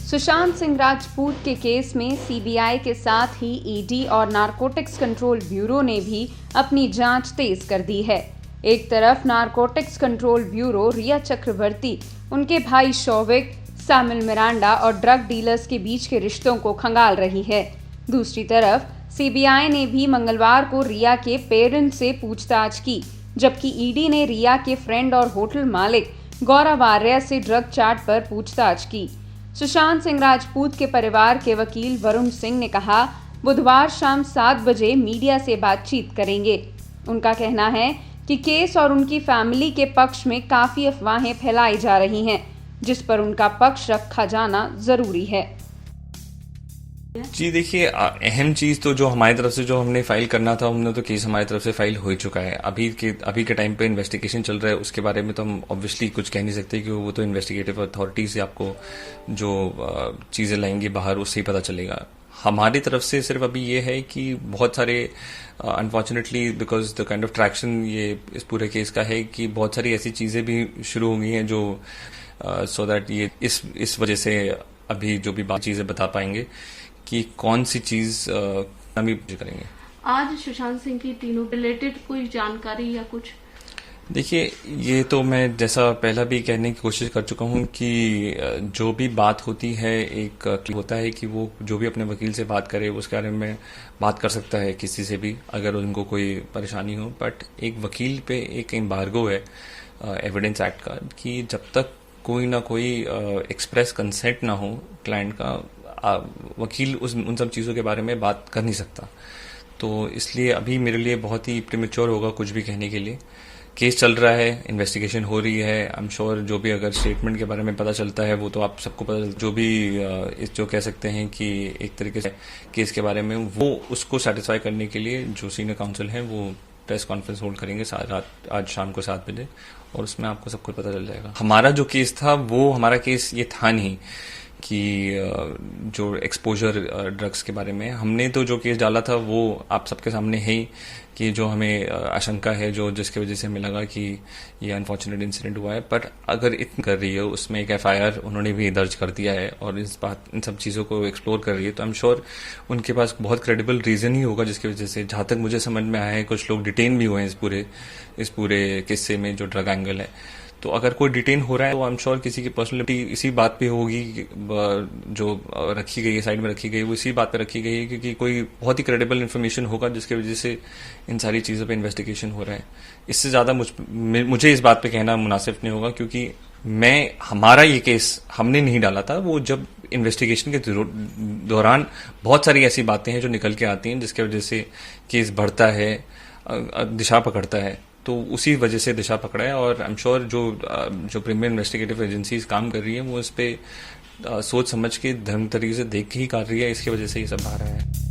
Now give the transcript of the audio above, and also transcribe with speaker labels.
Speaker 1: सुशांत सिंह राजपूत के केस में सीबीआई के साथ ही ईडी और नारकोटिक्स कंट्रोल ब्यूरो ने भी अपनी जांच तेज कर दी है। एक तरफ नारकोटिक्स कंट्रोल ब्यूरो रिया चक्रवर्ती, उनके भाई शौविक, सामिल मिरांडा और ड्रग डीलर्स के बीच के रिश्तों को खंगाल रही है। दूसरी तरफ सीबीआई ने भी मंगलवार को रिया के पेरेंट्स से पूछताछ की, जबकि ईडी ने रिया के फ्रेंड और होटल मालिक गौरव आर्या से ड्रग चार्ट पर पूछताछ की। सुशांत सिंह राजपूत के परिवार के वकील वरुण सिंह ने कहा, बुधवार शाम 7 बजे मीडिया से बातचीत करेंगे। उनका कहना है कि केस और उनकी फैमिली के पक्ष में काफी अफवाहें फैलाई जा रही हैं, जिस पर उनका पक्ष रखा जाना जरूरी है।
Speaker 2: जी देखिए, अहम चीज तो जो हमारी तरफ से जो हमने फाइल करना था, हमने तो केस हमारी तरफ से फाइल हो ही चुका है। अभी के टाइम पे इन्वेस्टिगेशन चल रहा है, उसके बारे में तो हम ऑब्वियसली कुछ कह नहीं सकते कि वो तो इन्वेस्टिगेटिव अथॉरिटी से आपको जो चीजें लाएंगी बाहर, उससे ही पता चलेगा। हमारी तरफ से सिर्फ अभी ये है कि बहुत सारे unfortunately because the kind of traction ये इस पूरे केस का है कि बहुत सारी ऐसी चीजें भी शुरू हो गई हैं जो सो दैट ये इस वजह से अभी जो भी चीजें बता पाएंगे कि कौन सी चीज हम करेंगे।
Speaker 3: आज सुशांत सिंह की तीनों रिलेटेड कोई जानकारी या कुछ?
Speaker 2: देखिए, ये तो मैं जैसा पहला भी कहने की कोशिश कर चुका हूं कि जो भी बात होती है, एक होता है कि वो जो भी अपने वकील से बात करे उसके बारे में बात कर सकता है किसी से भी, अगर उनको कोई परेशानी हो। बट एक वकील पे एक एम्बार्गो है एविडेंस एक्ट का कि जब तक कोई ना कोई एक्सप्रेस कंसेंट ना हो क्लाइंट का, वकील उन सब चीज़ों के बारे में बात कर नहीं सकता। तो इसलिए अभी मेरे लिए बहुत ही प्रीमेच्योर होगा कुछ भी कहने के लिए। केस चल रहा है, इन्वेस्टिगेशन हो रही है। आई एम श्योर जो भी अगर स्टेटमेंट के बारे में पता चलता है वो तो आप सबको पता चलता है। जो भी जो कह सकते हैं कि एक तरीके से केस के बारे में वो उसको सेटिस्फाई करने के लिए जो सीनियर काउंसिल है वो प्रेस कॉन्फ्रेंस होल्ड करेंगे आज शाम को 7 बजे, और उसमें आपको सब कुछ पता चल जाएगा। हमारा जो केस था वो हमारा केस ये था नहीं कि जो एक्सपोजर ड्रग्स के बारे में हमने तो जो केस डाला था वो आप सबके सामने है ही कि जो हमें आशंका है जो जिसकी वजह से हमें लगा कि ये अनफॉर्चुनेट इंसिडेंट हुआ है। पर अगर इतना कर रही है, उसमें एक एफआईआर उन्होंने भी दर्ज कर दिया है और इन सब चीज़ों को एक्सप्लोर कर रही है, तो आई एम श्योर उनके पास बहुत क्रेडिबल रीजन ही होगा जिसकी वजह से, जहां तक मुझे समझ में आया है, कुछ लोग डिटेन भी हुए हैं इस पूरे किस्से में जो ड्रग एंगल है। तो अगर कोई डिटेन हो रहा है तो आई एम श्योर किसी की पर्सनैलिटी इसी बात पे होगी जो रखी गई है, साइड में रखी गई है, वो इसी बात पे रखी गई है क्योंकि कोई बहुत ही क्रेडिबल इन्फॉर्मेशन होगा जिसकी वजह से इन सारी चीज़ों पे इन्वेस्टिगेशन हो रहा है। इससे ज़्यादा मुझे इस बात पे कहना मुनासिब नहीं होगा क्योंकि हमारा ये केस हमने नहीं डाला था। वो जब इन्वेस्टिगेशन के दौरान बहुत सारी ऐसी बातें हैं जो निकल के आती हैं जिसकी वजह से केस बढ़ता है, दिशा पकड़ता है, तो उसी वजह से दिशा पकड़ा है। और आई एम श्योर जो प्रीमियर इन्वेस्टिगेटिव एजेंसीज काम कर रही है वो इस पे सोच समझ के धर्म तरीके से देख के ही कर रही है, इसकी वजह से ये सब आ रहा है।